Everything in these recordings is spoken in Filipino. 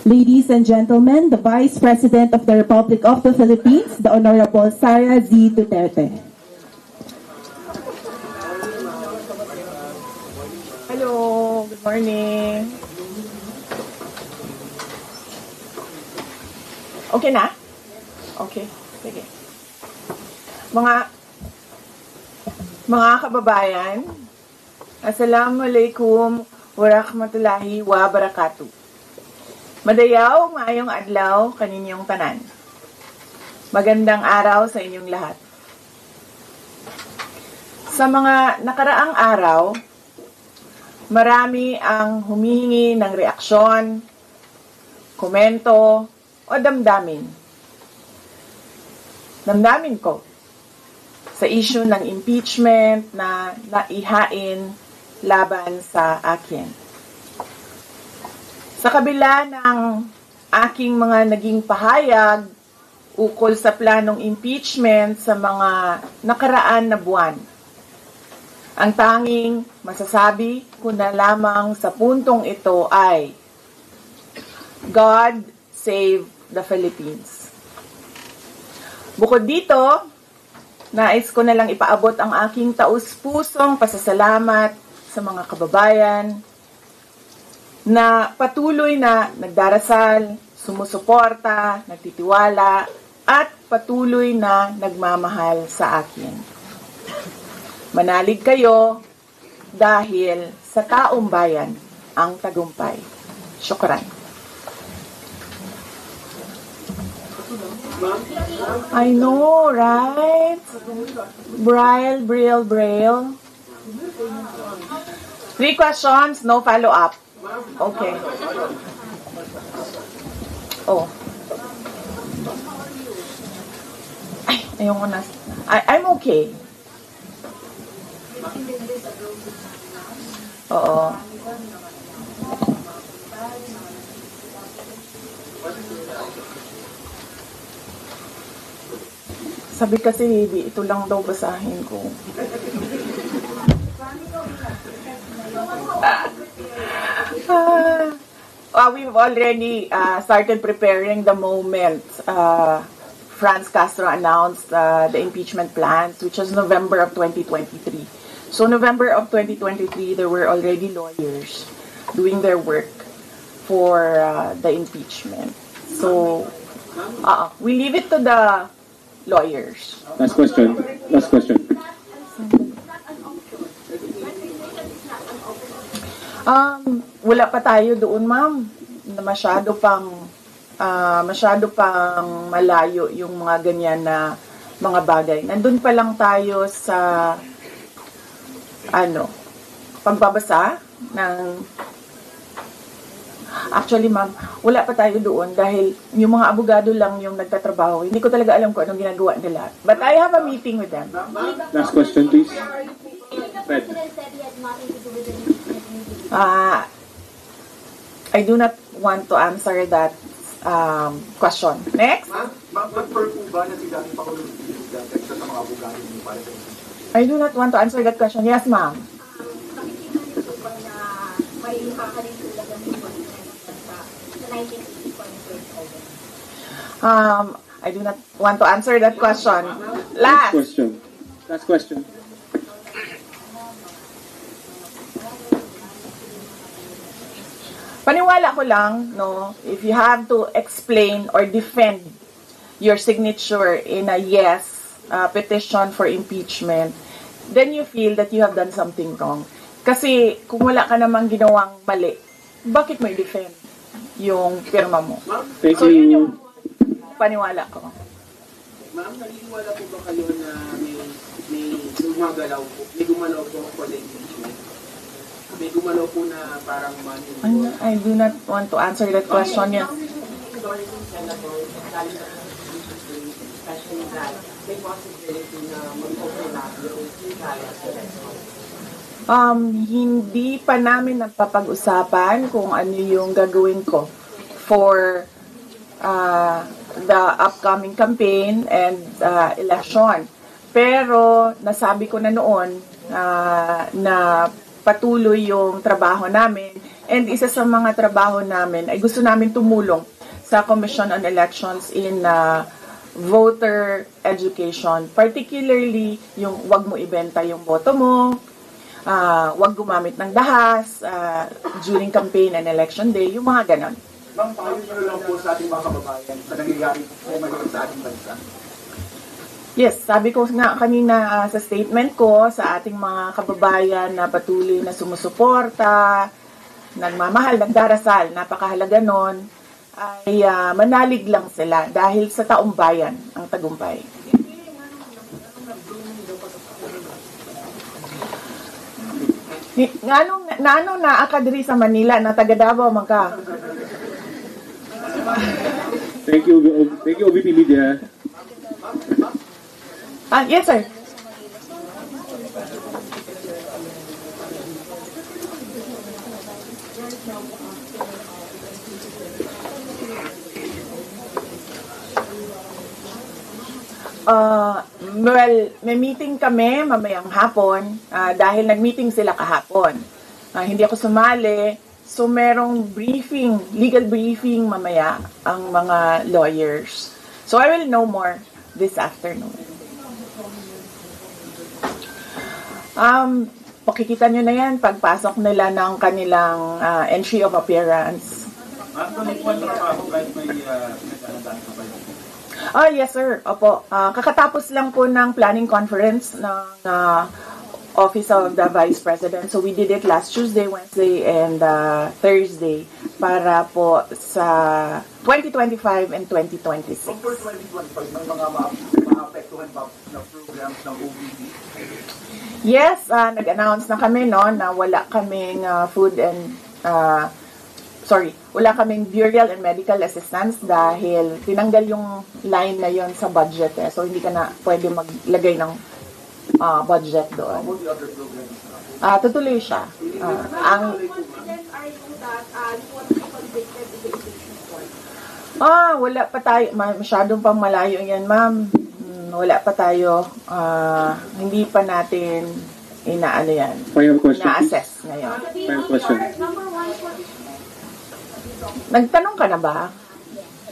Ladies and gentlemen, the Vice President of the Republic of the Philippines, the Honorable Sara Z. Duterte. Hello, good morning. Okay na? Okay, sige. Mga kababayan, Assalamualaikum warahmatullahi wabarakatuh. Madayaw, maayong adlaw, kaninyong tanan. Magandang araw sa inyong lahat. Sa mga nakaraang araw, marami ang humihingi ng reaksyon, komento, o damdamin. Damdamin ko sa issue ng impeachment na naihain laban sa akin. Sa kabila ng aking mga naging pahayag ukol sa planong impeachment sa mga nakaraan na buwan, ang tanging masasabi ko na lamang sa puntong ito ay God save the Philippines. Bukod dito, nais ko na lang ipaabot ang aking taus-pusong pasasalamat sa mga kababayan na patuloy na nagdarasal, sumusuporta, nagtitiwala, at patuloy na nagmamahal sa akin. Manalig kayo dahil sa taong bayan ang tagumpay. Syukran. I know, right? Braille. 3 questions, no follow-up. Okay. Oh. Ay, ayoko na. I'm okay. Oo. Sabi kasi, ito lang daw basahin ko. We've already started preparing the moment Franz Castro announced the impeachment plans, which was November of 2023. So November of 2023, there were already lawyers doing their work for the impeachment. So we leave it to the lawyers. Last question. Wala pa tayo doon, ma'am. Masyado pang malayo yung mga ganyan na mga bagay. Nandun pa lang tayo sa pagbabasa ng actually, ma'am, wala pa tayo doon dahil yung mga abogado lang yung nagtatrabaho. Hindi ko talaga alam kung anong ginagawa nila. But I have a meeting with them. Last question, please. Fred. I do not want to answer that question. Next. I do not want to answer that question. Yes, ma'am. I do not want to answer that question. Last question. Paniwala ko lang, no, if you have to explain or defend your signature in a yes petition for impeachment, then you feel that you have done something wrong. Kasi kung wala ka namang ginawang mali, bakit mo i-defend yung pirma mo? So yun yung paniwala ko. Ma'am, naniniwala po ba kayo na may gumalaw po for the impeachment? May gumalaw po na parang I do not want to answer that question yet. Hindi pa namin napapag-usapan kung ano yung gagawin ko for the upcoming campaign and election. Pero nasabi ko na noon na patuloy yung trabaho namin And isa sa mga trabaho namin ay gusto namin tumulong sa Commission on Elections in voter education. Particularly, yung wag mo ibenta yung boto mo, wag gumamit ng dahas during campaign and election day, yung mga ganon. Ma'am, payo nyo lang po sa ating mga kababayan sa nangyayari po ngayon sa ating bansa. Yes, sabi ko nga kanina sa statement ko sa ating mga kababayan na patuloy na sumusuporta, nagmamahal, nagdarasal, napakahalaga nun, ay manalig lang sila dahil sa taong bayan ang tagumpay. Nanong na akadiri sa Manila na taga Davao man ka? Thank you, OVP Media. Yes, sir. Well, may meeting kami mamayang hapon dahil nag-meeting sila kahapon. Hindi ako sumali, so merong briefing, legal briefing mamaya ang mga lawyers. So I will know more this afternoon. Pakikita nyo na yan pagpasok nila ng kanilang entry of appearance. Yes sir. Opo. Kakatapos lang po ng planning conference ng Office of the Vice President. So we did it last Tuesday, Wednesday, and Thursday para po sa 2025 and 2026. So for 2025, may mga maapektuhan ba na programs ng OVP? Yes, nag-announce na kami na wala kaming wala kaming burial and medical assistance dahil tinanggal yung line na yon sa budget so hindi ka na pwede maglagay ng budget doon. What the other programs? Tutuloy siya. Wala pa tayo, masyadong pang malayo yan, ma'am. Wala pa tayo, hindi pa natin inaano yan. Final question, ina-assess ngayon. Final question. Nagtanong ka na ba?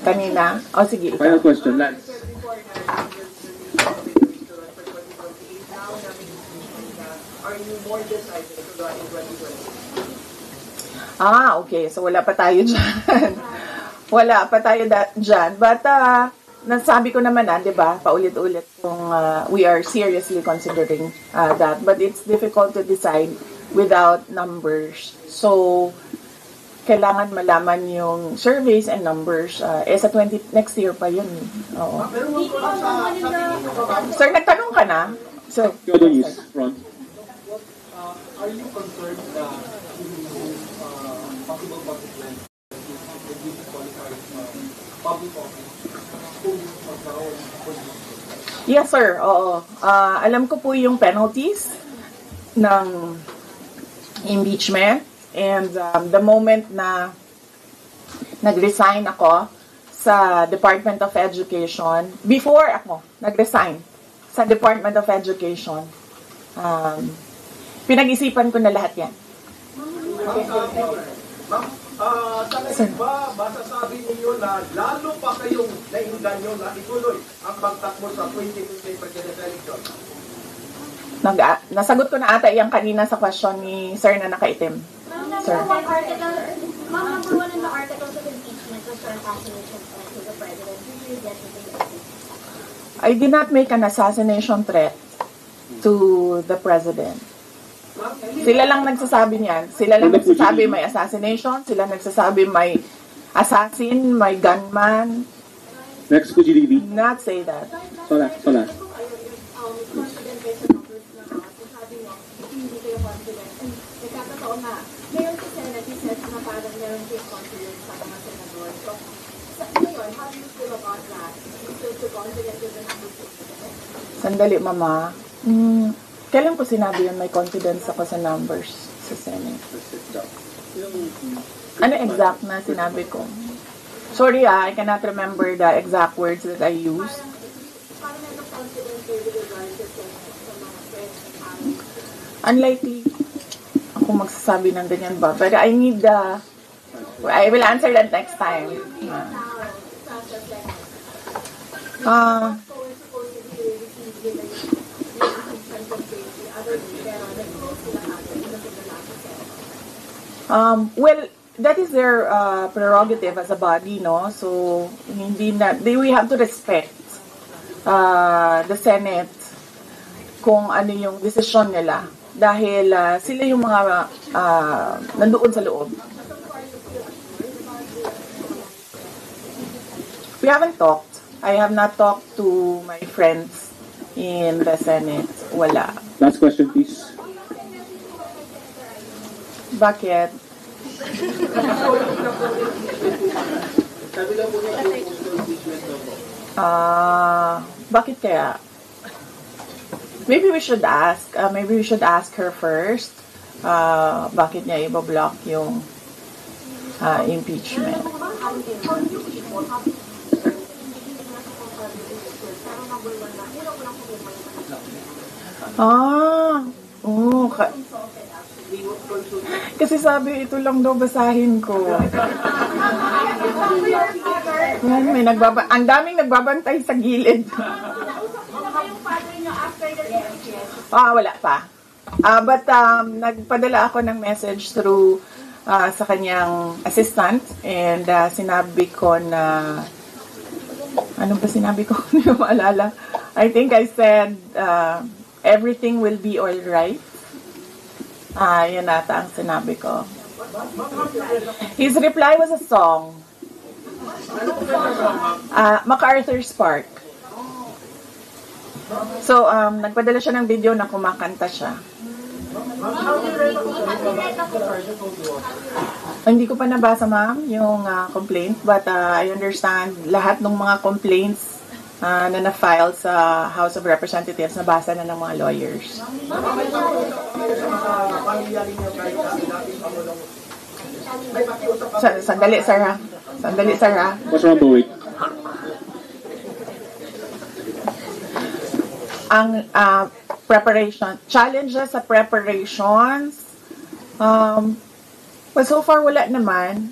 Kanina? Sige. Final question, Lance. Are you more decided to go in 2020? Okay. So, wala pa tayo dyan. Wala pa tayo dyan. But, nasabi ko naman di ba, paulit-ulit kung we are seriously considering that. But it's difficult to decide without numbers. So, kailangan malaman yung surveys and numbers. Sa next year pa yun. Oo. Sir, nagtanong ka na? Sir, front. Are you concerned that possible public land will qualify public office kung magkaroon ng yes, sir. Oo. Alam ko po yung penalties ng impeachment. And the moment na nag-resign ako sa Department of Education, before ako nag-resign sa Department of Education, pinag-isipan ko na lahat yan. Ma'am, sa ba, masasabi ninyo na lalo pa kayong nainganyo na ituloy ang pagtakbo sa 2020 presidential election? Nasagot ko na ata yan kanina sa question ni Sir na nakaitim. Sir. Ma'am, number one in the articles of impeachment was the assassination threat to the president. Did you get it? I did not make an assassination threat to the president. Sila lang nagsasabi niyan. Sila lang nagsasabi may assassination. Sila nagsasabi may assassin, may gunman. Next po, GDB. Not say that. Sola. Confident kayo sa numbers na sabi mo, hindi kayo confident. And nagkakataon na, ngayon sa Senate, he said na parang meron kayo confidence sa mga senador. So, ngayon, how do you feel about that? Do you feel so confident with the numbers? Sandali, mama. Kailan ko sinabi yun may confidence ako sa numbers sa Senate? Ano exact na sinabi ko? Sorry I cannot remember the exact words that I used. Unlikely ako ako magsasabi ng ganyan ba. But I need I will answer that next time. Well, that is their prerogative as a body, no? So, we have to respect the Senate kung ano yung desisyon nila. Dahil sila yung mga nandoon sa loob. We haven't talked. I have not talked to my friends in the Senate. Wala. Last question, please. Bakit? Sabi daw po niya po impeachment daw po. Bakit kaya? Maybe we should ask. Maybe we should ask her first. Bakit niya i-block yung impeachment? Kasi sabi, ito lang daw basahin ko. Yan, ang daming nagbabantay sa gilid. Wala pa. But nagpadala ako ng message through sa kanyang assistant and sinabi ko na ano ba sinabi ko? Hindi ko maalala. I think I said everything will be all right. Yun ata ang sinabi ko. His reply was a song. MacArthur's Park. So, nagpadala siya ng video na kumakanta siya. Hindi ko pa nabasa, ma'am, yung complaint, but I understand lahat ng mga complaints na na-file sa House of Representatives nabasa na ng mga lawyers. Sandali, sir, ha? Sandali, sir, ha? What's wrong, wait? Ang preparation, challenges sa preparations, well, so far wala naman.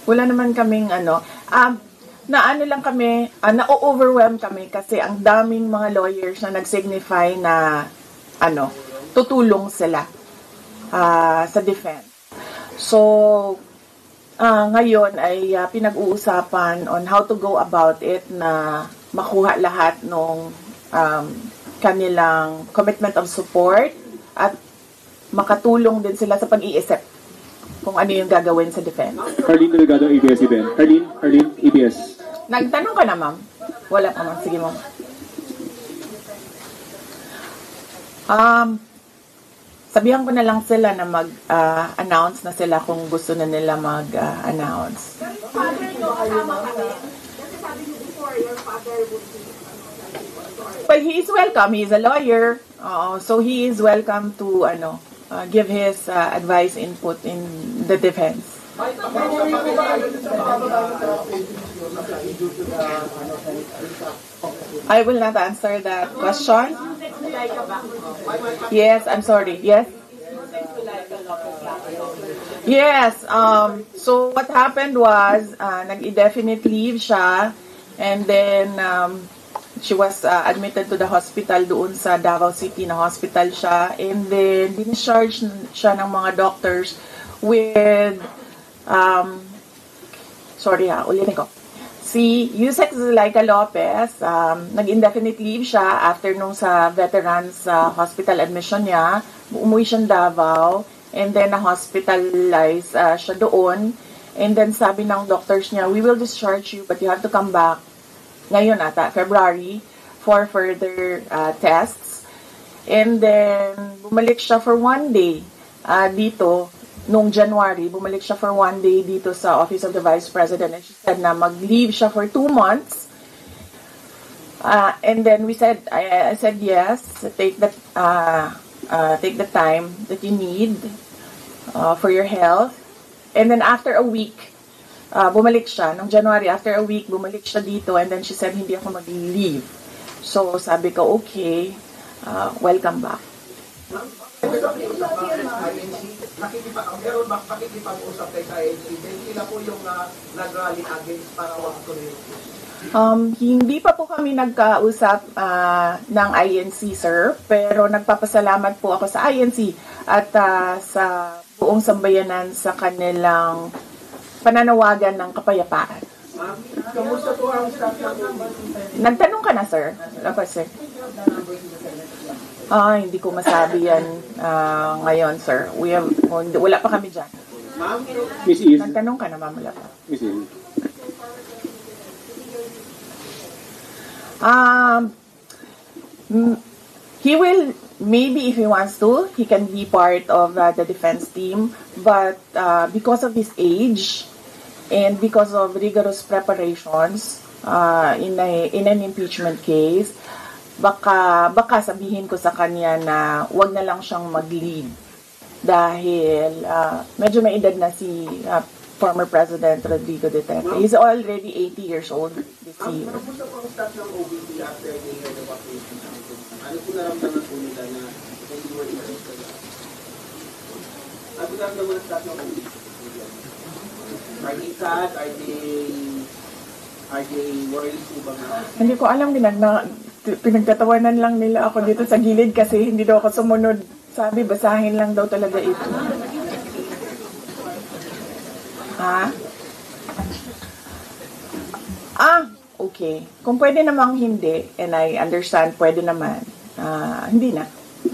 Wala naman kaming lang kami, na-overwhelm kami kasi ang daming mga lawyers na nag-signify na tutulong sila sa defense. So, ngayon ay pinag-uusapan on how to go about it na makuha lahat ng kanilang commitment of support at makatulong din sila sa pag-iisip kung ano yung gagawin sa defense. Harleen Delgado, ABS-CBN. Harleen, ABS. Nagtanong ka na, ma'am? Wala pa, ma'am. Sige, ma'am. Sabihan ko na lang sila na mag-announce na sila kung gusto na nila mag-announce. Well, he is welcome. He is a lawyer. So he is welcome to give his advice, input in the defense. I will not answer that question. Yes, I'm sorry. Yes? Yes. So what happened was, nag-indefinite leave siya, and then she was admitted to the hospital doon sa Davao City na hospital siya, and then discharged siya ng mga doctors with ulitin ko. Si Yusek Zulaika Lopez, nag-indefinite leave siya after nung sa veterans hospital admission niya. Umuwi siyang Davao, and then na-hospitalize siya doon. And then sabi ng doctors niya, we will discharge you, but you have to come back ngayon ata, February, for further tests. And then, bumalik siya for 1 day dito. Noong January, bumalik siya for 1 day dito sa Office of the Vice President, and she said na mag-leave siya for 2 months. And then I said yes, take the time that you need for your health. And then after a week, bumalik siya. Noong January, after a week, bumalik siya dito, and then she said, hindi ako mag-leave. So sabi ko, okay, welcome back. Meron ba pakikipag-usap kay sa INC? Dahil sila po yung nag-rally against para wag tuloy yung case. Hindi pa po kami nagkausap ng INC, sir, pero nagpapasalamat po ako sa INC at sa buong sambayanan sa kanilang pananawagan ng kapayapaan. Ma'am, kamusta po ang staff ng OB? Nagtanong ka na, sir? Sir? Hindi ko masabi yan ngayon, sir. Wala pa kami dyan. Ma'am, Miss Is. Nagtanong ka na, ma'am, wala pa. Miss Is. He will, maybe if he wants to, he can be part of the defense team. But because of his age and because of rigorous preparations in an impeachment case, baka sabihin ko sa kanya na wag na lang siyang mag-lead dahil medyo may edad na si former President Rodrigo Duterte. He's already 80 years old this year. kamusta po ang staff ng OBP after they heard about the ano po naramdaman po nila na they were interested? Ano po naramdaman ng staff ng OBP? Are they sad? Are they worried po ba na? Hindi ko alam, pinagtatawanan lang nila ako dito sa gilid kasi hindi daw ako sumunod. Sabi, basahin lang daw talaga ito. Ha? Okay. Kung pwede namang hindi, and I understand, pwede naman. Hindi na.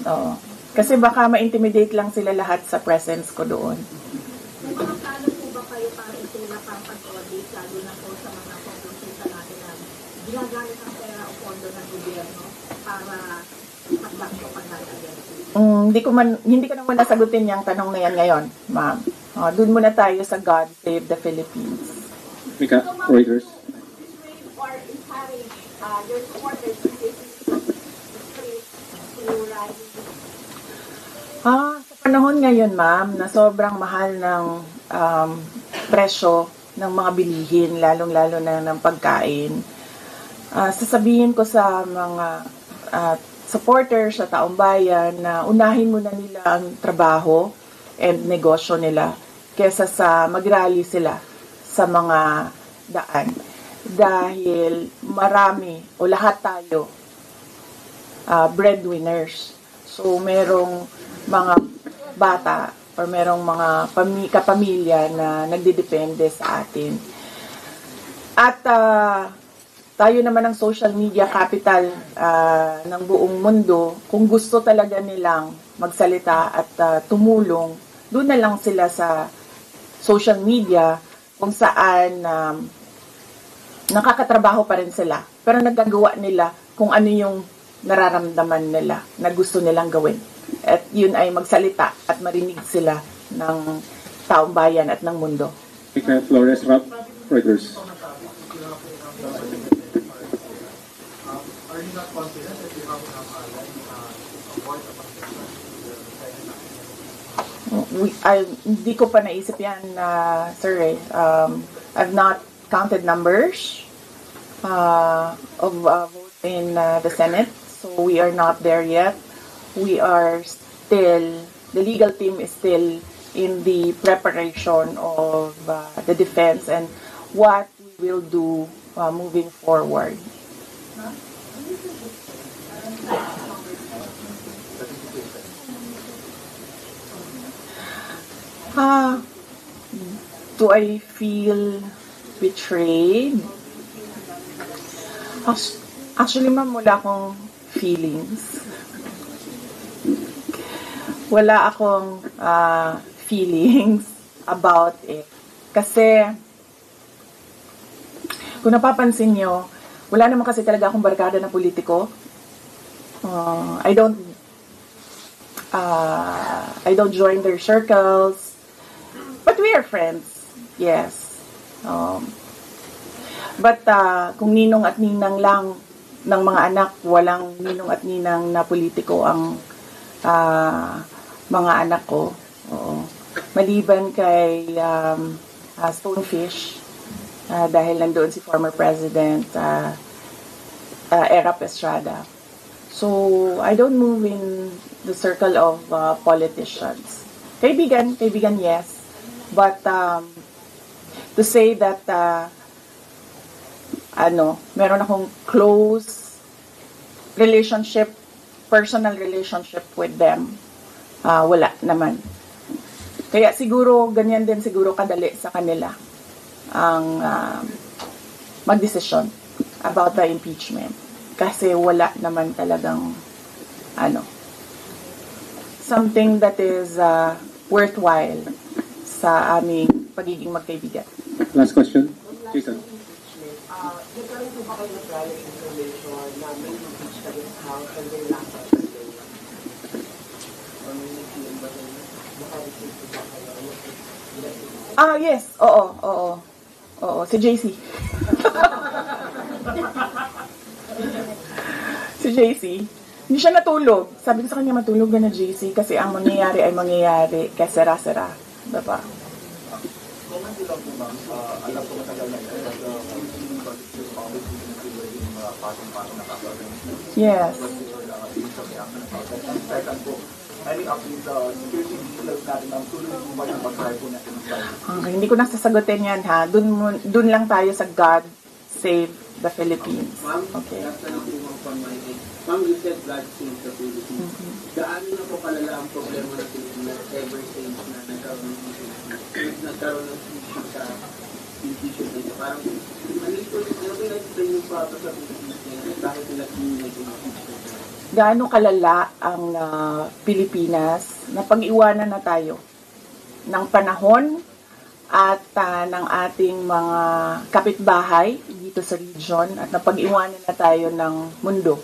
Oo. Kasi baka ma-intimidate lang sila lahat sa presence ko doon. May mga plano po ba kayo para itulak ang pag-audit, lalo na po sa mga pagkonsita natin na ginagamit ang pera o pondo ng gobyerno para pagdakto pag-agad? Hindi ko naman nasagutin yung tanong na yan ngayon, ma'am. Doon muna tayo sa God Save the Philippines. Mika, Reuters. Or encourage your supporters to take the street to rally? Sa panahon ngayon, ma'am, na sobrang mahal ng presyo ng mga bilihin, lalong-lalo na ng pagkain, sasabihin ko sa mga supporters sa taong bayan na unahin muna nila ang trabaho and negosyo nila kesa sa mag-rally sila sa mga daan. Dahil marami o lahat tayo breadwinners. So merong mga bata or merong mga kapamilya na nagdidepende sa atin. At tayo naman ang social media capital ng buong mundo. Kung gusto talaga nilang magsalita at tumulong, doon na lang sila sa social media kung saan nakakatrabaho pa rin sila. Pero nagagawa nila kung ano yung nararamdaman nila na gusto nilang gawin. At yun ay magsalita at marinig sila ng taong bayan at ng mundo. Mika Flores, Reuters. Are you not confident that you have enough support among Hindi ko pa naisip yan, sir. I've not counted numbers of votes in the Senate, so we are not there yet. We are still, the legal team is still in the preparation of the defense and what we will do moving forward. Do I feel betrayed? Actually, ma'am, wala akong feelings. Wala akong feelings about it. Kasi, kung napapansin nyo, wala naman kasi talaga akong barkada na politiko. I don't join their circles. But we are friends. Yes. But kung ninong at ninang lang ng mga anak, walang ninong at ninang na politiko ang mga anak ko. Oo. Maliban kay Stonefish, dahil nandoon si former President Erap Estrada. So, I don't move in the circle of politicians. Kaibigan, yes. But to say that meron akong close relationship, personal relationship with them, wala naman. Kaya siguro, ganyan din siguro kadali sa kanila ang magdesisyon about the impeachment. Kasi wala naman talagang something that is worthwhile sa aming pagiging magkaibigan. Last question. Jason. Nagkaroon po ba kayo ng prior information na may impeach ka din sa House and then last time or may nag-film ba kayo? Naka-receive po ba kayo? Yes. Oo. Si JC. Si JC. Hindi siya natulog. Sabi ko sa kanya, matulog ka na, JC, kasi ang mangyayari ay mangyayari kaya sera-sera. Diba? Comment ko lang po, ma'am. Alam ko matagal na ito. Yes. Second po, any update sa security details natin ang tuloy po ba yung pag-try po natin? Okay, hindi ko nasasagutin yan, ha. Dun lang tayo sa God Save the Philippines. Ma'am, Okay. last na lang po ma'am from my end. Ma'am, you said God save the Philippines. Gaano na po kalala ang problema ng Pilipinas ever since na nagkaroon ng issue sa impeachment nito? Parang, na-explain yung process sa Pilipinas ngayon bakit nila impeachment? Gaano kalala ang Pilipinas na pag-iwanan na tayo ng panahon at ng ating mga kapitbahay dito sa region at napag-iwanan na tayo ng mundo.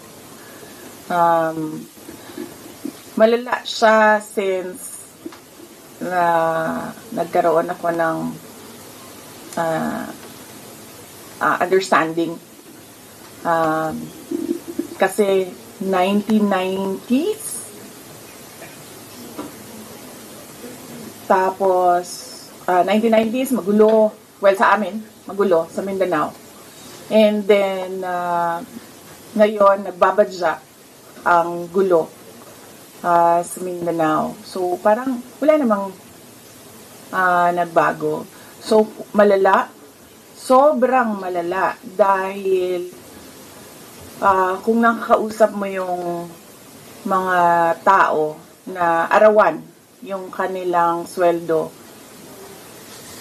Malala siya since na nagkaroon ako ng understanding. Kasi 1990s, tapos 1990s, magulo. Well, sa amin, magulo, sa Mindanao. And then, ngayon, nagbabadya ang gulo sa Mindanao. So, parang wala namang nagbago. So, malala. Sobrang malala. Dahil, kung nakakausap mo yung mga tao na arawan yung kanilang sweldo,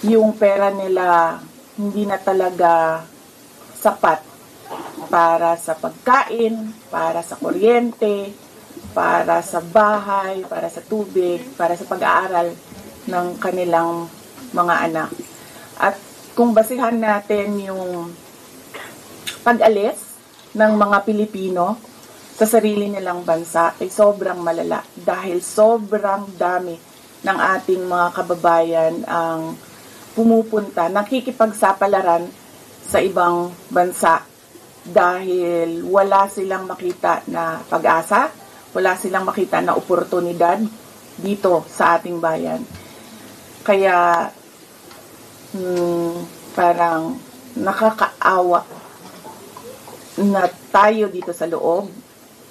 yung pera nila hindi na talaga sapat para sa pagkain, para sa kuryente, para sa bahay, para sa tubig, para sa pag-aaral ng kanilang mga anak. At kung basihan natin yung pag-alis ng mga Pilipino sa sarili nilang bansa ay sobrang malala dahil sobrang dami ng ating mga kababayan ang pumupunta, nakikipagsapalaran sa ibang bansa dahil wala silang makita na pag-asa, wala silang makita na oportunidad dito sa ating bayan. Kaya parang nakakaawa na tayo dito sa loob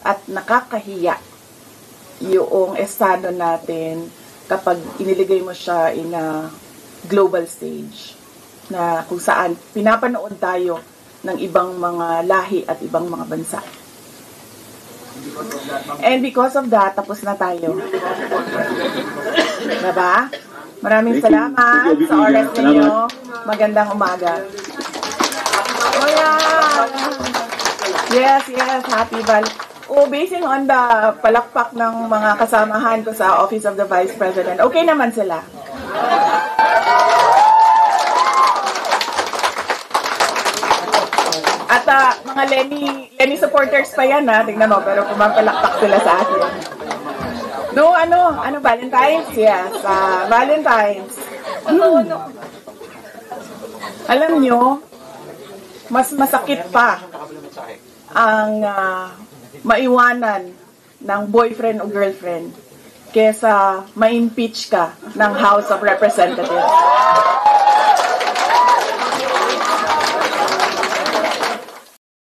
at nakakahiya yung estado natin kapag iniligay mo siya in a global stage na kung saan pinapanood tayo ng ibang mga lahi at ibang mga bansa. And because of that, tapos na tayo. Diba? Maraming salamat sa oras ninyo. Magandang umaga. Oh yeah. Yes. Happy Val. Basing on the palakpak ng mga kasamahan ko sa Office of the Vice President, okay naman sila. At mga Lenny supporters pa yan, ha? Tingnan mo, pero pumapalakpak sila sa akin. No, Valentine's? Yes, Valentine's. Alam nyo, mas masakit pa ang maiwanan ng boyfriend o girlfriend kesa ma-impeach ka ng House of Representatives.